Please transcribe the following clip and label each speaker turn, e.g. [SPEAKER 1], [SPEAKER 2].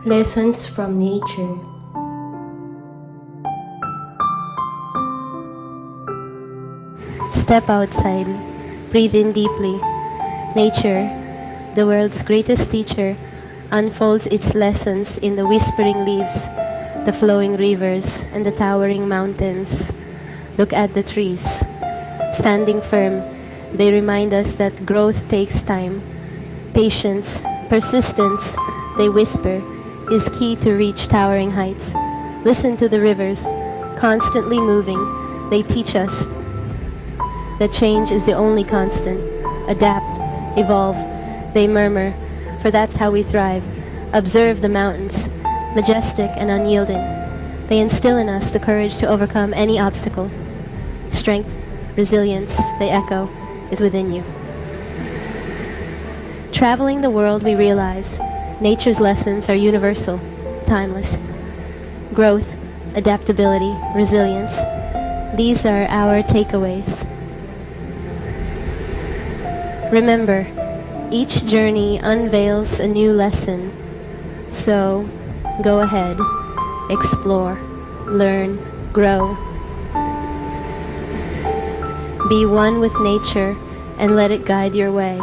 [SPEAKER 1] Lessons from nature.
[SPEAKER 2] Step outside, breathe in deeply. Nature, the world's greatest teacher, unfolds its lessons in the whispering leaves, the flowing rivers, and the towering mountains. Look at the trees. Standing firm, they remind us that growth takes time. Patience, persistence, they whisper, is key to reach towering heights. Listen to the rivers, constantly moving. They teach us that change is the only constant. Adapt, evolve, they murmur, for that's how we thrive. Observe the mountains, majestic and unyielding. They instill in us the courage to overcome any obstacle. Strength, resilience, they echo, is within you. Traveling the world, we realize nature's lessons are universal, timeless. Growth, adaptability, resilience, these are our takeaways. Remember, each journey unveils a new lesson. So, go ahead, explore, learn, grow. Be one with nature and let it guide your way.